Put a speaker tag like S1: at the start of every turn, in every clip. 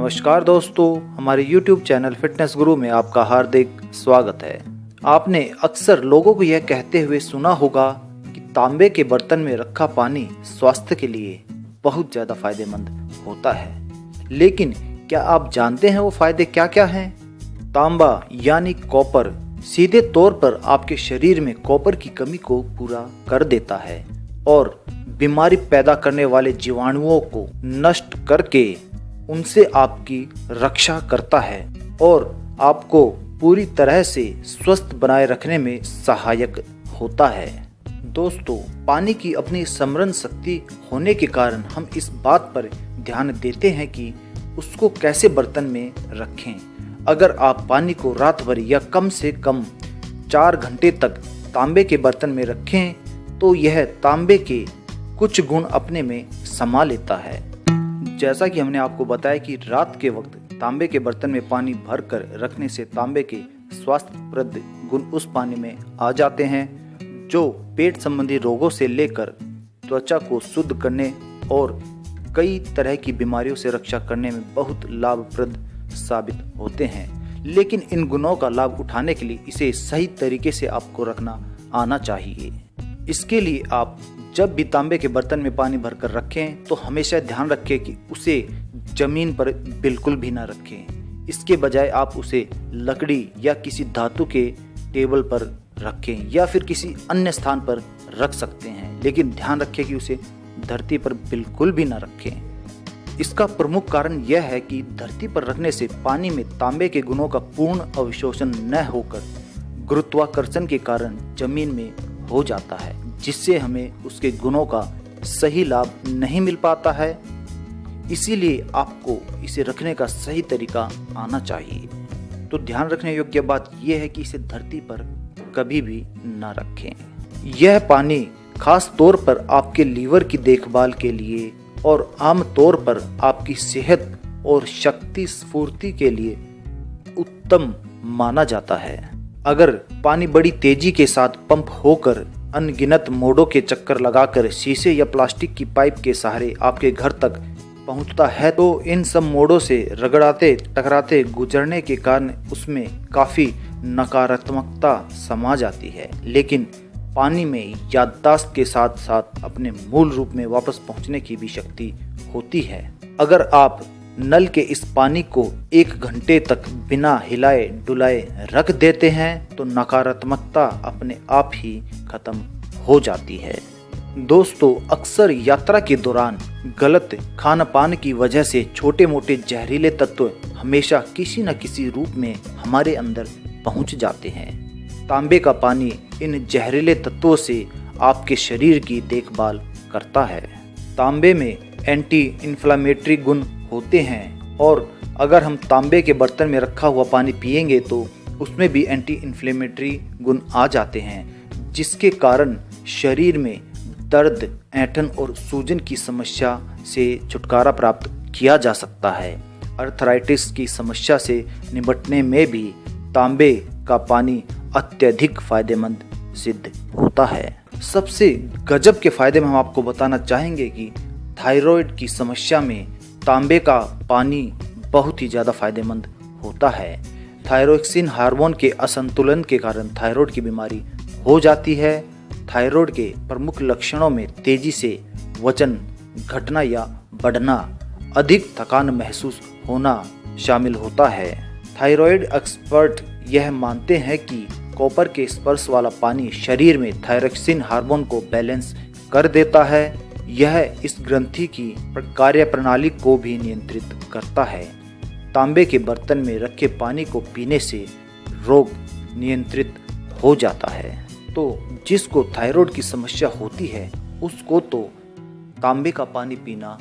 S1: नमस्कार दोस्तों, हमारे YouTube चैनल फिटनेस गुरु में आपका हार्दिक स्वागत है। आपने अक्सर लोगों को यह कहते हुए सुना होगा कि तांबे के बर्तन में रखा पानी स्वास्थ्य के लिए बहुत ज़्यादा फायदेमंद होता है। लेकिन क्या आप जानते हैं वो फायदे क्या क्या हैं? तांबा यानी कॉपर सीधे तौर पर आपके शरीर में कॉपर की कमी को पूरा कर देता है और बीमारी पैदा करने वाले जीवाणुओं को नष्ट करके उनसे आपकी रक्षा करता है और आपको पूरी तरह से स्वस्थ बनाए रखने में सहायक होता है। दोस्तों, पानी की अपनी समरण शक्ति होने के कारण हम इस बात पर ध्यान देते हैं कि उसको कैसे बर्तन में रखें। अगर आप पानी को रात भर या कम से कम 4 घंटे तक तांबे के बर्तन में रखें तो यह तांबे के कुछ गुण अपने में समा लेता है। जैसा कि हमने आपको बताया कि रात के वक्त तांबे के बर्तन में पानी भरकर रखने से तांबे के स्वास्थ्यप्रद गुण उस पानी में आ जाते हैं, जो पेट संबंधी रोगों से लेकर त्वचा को शुद्ध करने और कई तरह की बीमारियों से रक्षा करने में बहुत लाभप्रद साबित होते हैं। लेकिन इन गुणों का लाभ उठाने के लिए इसे सही तरीके से आपको रखना आना चाहिए। इसके लिए आप जब भी तांबे के बर्तन में पानी भरकर रखें तो हमेशा ध्यान रखें कि उसे जमीन पर बिल्कुल भी ना रखें। इसके बजाय आप उसे लकड़ी या किसी धातु के टेबल पर रखें या फिर किसी अन्य स्थान पर रख सकते हैं, लेकिन ध्यान रखें कि उसे धरती पर बिल्कुल भी ना रखें। इसका प्रमुख कारण यह है कि धरती पर रखने से पानी में तांबे के गुणों का पूर्ण अवशोषण न होकर गुरुत्वाकर्षण के कारण जमीन में हो जाता है, जिससे हमें उसके गुणों का सही लाभ नहीं मिल पाता है। इसीलिए आपको इसे रखने का सही तरीका आना चाहिए। तो ध्यान रखने योग्य बात यह है कि इसे धरती पर कभी भी न रखें। यह पानी खास तौर पर आपके लीवर की देखभाल के लिए और आम तौर पर आपकी सेहत और शक्ति स्फूर्ति के लिए उत्तम माना जाता है। अगर पानी बड़ी तेजी के साथ पंप होकर अनगिनत मोड़ों के चक्कर लगाकर शीशे या प्लास्टिक की पाइप के सहारे आपके घर तक पहुंचता है तो इन सब मोड़ों से रगड़ाते टकराते गुजरने के कारण उसमें काफ़ी नकारात्मकता समा जाती है। लेकिन पानी में याददाश्त के साथ साथ अपने मूल रूप में वापस पहुंचने की भी शक्ति होती है। अगर आप नल के इस पानी को 1 घंटे तक बिना हिलाए डुलाए रख देते हैं तो नकारात्मकता अपने आप ही खत्म हो जाती है। दोस्तों, अक्सर यात्रा के दौरान गलत खान पान की वजह से छोटे मोटे जहरीले तत्व हमेशा किसी न किसी रूप में हमारे अंदर पहुंच जाते हैं। तांबे का पानी इन जहरीले तत्वों से आपके शरीर की देखभाल करता है। तांबे में एंटी इन्फ्लामेटरी गुण होते हैं और अगर हम तांबे के बर्तन में रखा हुआ पानी पिएंगे तो उसमें भी एंटी इन्फ्लेमेटरी गुण आ जाते हैं, जिसके कारण शरीर में दर्द, ऐंठन और सूजन की समस्या से छुटकारा प्राप्त किया जा सकता है। अर्थराइटिस की समस्या से निपटने में भी तांबे का पानी अत्यधिक फायदेमंद सिद्ध होता है। सबसे गजब के फायदे में हम आपको बताना चाहेंगे कि थायराइड की समस्या में तांबे का पानी बहुत ही ज़्यादा फायदेमंद होता है। थायरोक्सिन हार्मोन के असंतुलन के कारण थायराइड की बीमारी हो जाती है। थायराइड के प्रमुख लक्षणों में तेजी से वजन घटना या बढ़ना, अधिक थकान महसूस होना शामिल होता है। थायराइड एक्सपर्ट यह मानते हैं कि कॉपर के स्पर्श वाला पानी शरीर में थायरोक्सिन हार्मोन को बैलेंस कर देता है। यह इस ग्रंथि की कार्य प्रणाली को भी नियंत्रित करता है। तांबे के बर्तन में रखे पानी को पीने से रोग नियंत्रित हो जाता है। तो जिसको थायराइड की समस्या होती है उसको तो तांबे का पानी पीना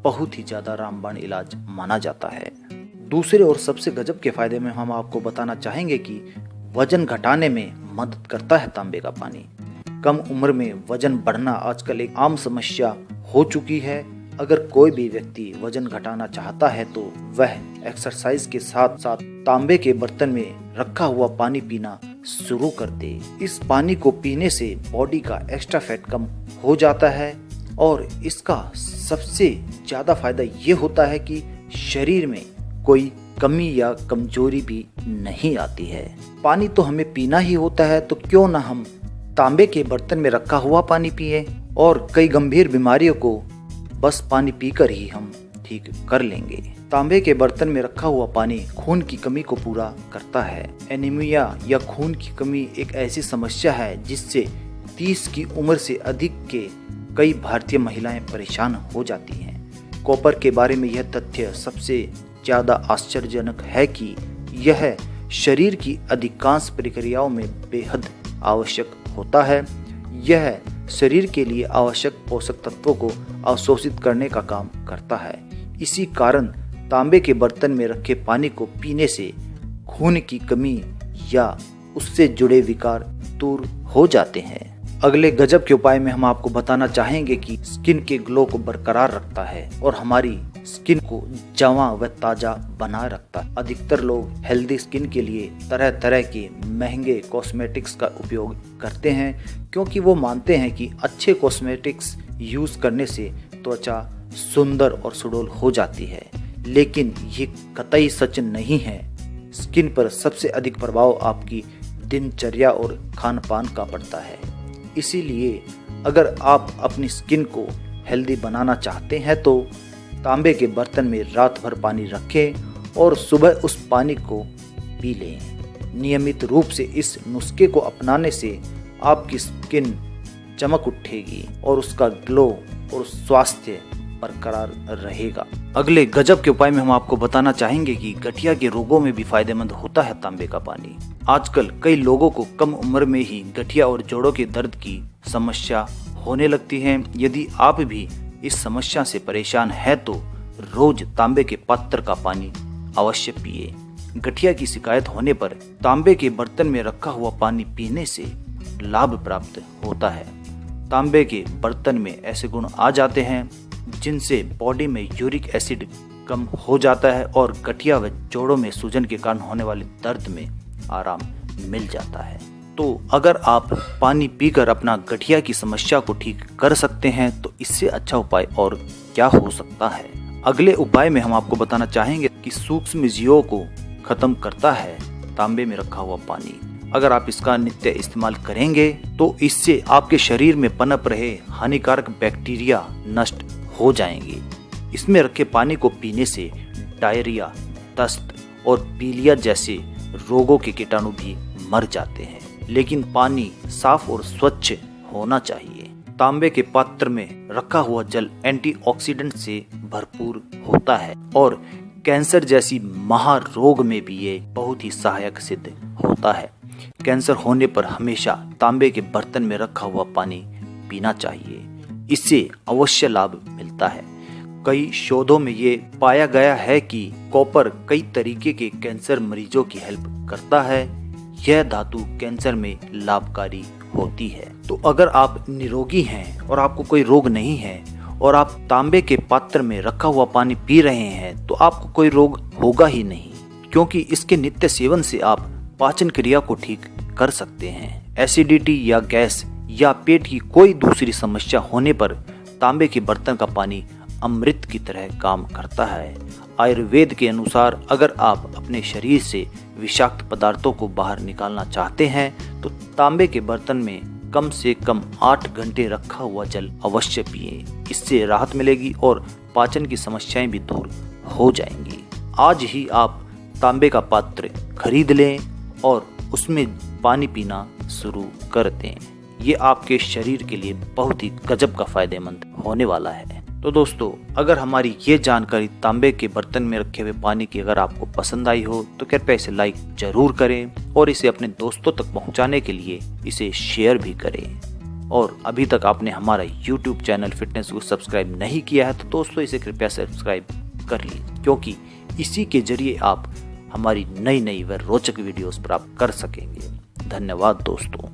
S1: बहुत ही ज़्यादा रामबाण इलाज माना जाता है। दूसरे और सबसे गजब के फायदे में हम आपको बताना चाहेंगे कि वजन घटाने में मदद करता है तांबे का पानी। कम उम्र में वजन बढ़ना आजकल एक आम समस्या हो चुकी है। अगर कोई भी व्यक्ति वजन घटाना चाहता है तो वह एक्सरसाइज के साथ साथ तांबे के बर्तन में रखा हुआ पानी पीना शुरू कर दे। इस पानी को पीने से बॉडी का एक्स्ट्रा फैट कम हो जाता है और इसका सबसे ज़्यादा फायदा ये होता है कि शरीर में कोई कमी या कमजोरी भी नहीं आती है। पानी तो हमें पीना ही होता है, तो क्यों ना हम तांबे के बर्तन में रखा हुआ पानी पिए और कई गंभीर बीमारियों को बस पानी पीकर ही हम ठीक कर लेंगे। तांबे के बर्तन में रखा हुआ पानी खून की कमी को पूरा करता है। एनीमिया या खून की कमी एक ऐसी समस्या है जिससे 30 की उम्र से अधिक के कई भारतीय महिलाएं परेशान हो जाती हैं। कॉपर के बारे में यह तथ्य सबसे ज्यादा आश्चर्यजनक है कि यह शरीर की अधिकांश प्रक्रियाओं में बेहद आवश्यक होता है। यह शरीर के लिए आवश्यक पोषक तत्वों को अवशोषित करने का काम करता है। इसी कारण तांबे के बर्तन में रखे पानी को पीने से खून की कमी या उससे जुड़े विकार दूर हो जाते हैं। अगले गजब के उपाय में हम आपको बताना चाहेंगे कि स्किन के ग्लो को बरकरार रखता है और हमारी स्किन को जवां व ताजा बनाए रखता है। अधिकतर लोग हेल्दी स्किन के लिए तरह तरह के महंगे कॉस्मेटिक्स का उपयोग करते हैं, क्योंकि वो मानते हैं कि अच्छे कॉस्मेटिक्स यूज करने से त्वचा सुंदर और सुडौल हो जाती है, लेकिन ये कतई सच नहीं है। स्किन पर सबसे अधिक प्रभाव आपकी दिनचर्या और खान पान का पड़ता है। इसीलिए अगर आप अपनी स्किन को हेल्दी बनाना चाहते हैं तो तांबे के बर्तन में रात भर पानी रखें और सुबह उस पानी को पी लें। नियमित रूप से इस नुस्खे को अपनाने से आपकी स्किन चमक उठेगी और उसका ग्लो और स्वास्थ्य बरकरार रहेगा। अगले गजब के उपाय में हम आपको बताना चाहेंगे कि गठिया के रोगों में भी फायदेमंद होता है तांबे का पानी। आजकल कई लोगों को कम उम्र में ही गठिया और जोड़ों के दर्द की समस्या होने लगती है। यदि आप भी इस समस्या से परेशान है तो रोज तांबे के पात्र का पानी अवश्य पिए। गठिया की शिकायत होने पर तांबे के बर्तन में रखा हुआ पानी पीने से लाभ प्राप्त होता है। तांबे के बर्तन में ऐसे गुण आ जाते हैं जिनसे बॉडी में यूरिक एसिड कम हो जाता है और गठिया व जोड़ों में सूजन के कारण होने वाले दर्द में आराम मिल जाता है। तो अगर आप पानी पीकर अपना गठिया की समस्या को ठीक कर सकते हैं तो इससे अच्छा उपाय और क्या हो सकता है। अगले उपाय में हम आपको बताना चाहेंगे कि सूक्ष्म जीवों को खत्म करता है तांबे में रखा हुआ पानी। अगर आप इसका नित्य इस्तेमाल करेंगे तो इससे आपके शरीर में पनप रहे हानिकारक बैक्टीरिया नष्ट हो जाएंगे। इसमें रखे पानी को पीने से डायरिया, दस्त और पीलिया जैसे रोगों के कीटाणु भी मर जाते हैं, लेकिन पानी साफ और स्वच्छ होना चाहिए। तांबे के पात्र में रखा हुआ जल एंटीऑक्सीडेंट से भरपूर होता है और कैंसर जैसी महारोग में भी ये बहुत ही सहायक सिद्ध होता है। कैंसर होने पर हमेशा तांबे के बर्तन में रखा हुआ पानी पीना चाहिए, इससे अवश्य लाभ मिलता है। कई शोधों में ये पाया गया है कि कॉपर कई तरीके के कैंसर मरीजों की हेल्प करता है। यह धातु कैंसर में लाभकारी होती है। तो अगर आप निरोगी हैं और आपको कोई रोग नहीं है और आप तांबे के पात्र में रखा हुआ पानी पी रहे हैं तो आपको कोई रोग होगा ही नहीं, क्योंकि इसके नित्य सेवन से आप पाचन क्रिया को ठीक कर सकते हैं। एसिडिटी या गैस या पेट की कोई दूसरी समस्या होने पर तांबे के बर्तन का पानी अमृत की तरह काम करता है। आयुर्वेद के अनुसार अगर आप अपने शरीर से विषाक्त पदार्थों को बाहर निकालना चाहते हैं तो तांबे के बर्तन में कम से कम 8 घंटे रखा हुआ जल अवश्य पिए। इससे राहत मिलेगी और पाचन की समस्याएं भी दूर हो जाएंगी। आज ही आप तांबे का पात्र खरीद लें और उसमें पानी पीना शुरू कर दें। ये आपके शरीर के लिए बहुत ही गजब का फायदेमंद होने वाला है। तो दोस्तों, अगर हमारी ये जानकारी तांबे के बर्तन में रखे हुए पानी की अगर आपको पसंद आई हो तो कृपया इसे लाइक जरूर करें और इसे अपने दोस्तों तक पहुंचाने के लिए इसे शेयर भी करें। और अभी तक आपने हमारा YouTube चैनल फिटनेस को सब्सक्राइब नहीं किया है तो दोस्तों इसे कृपया सब्सक्राइब कर लीजिए, क्योंकि इसी के जरिए आप हमारी नई नई व रोचक वीडियोस प्राप्त कर सकेंगे। धन्यवाद दोस्तों।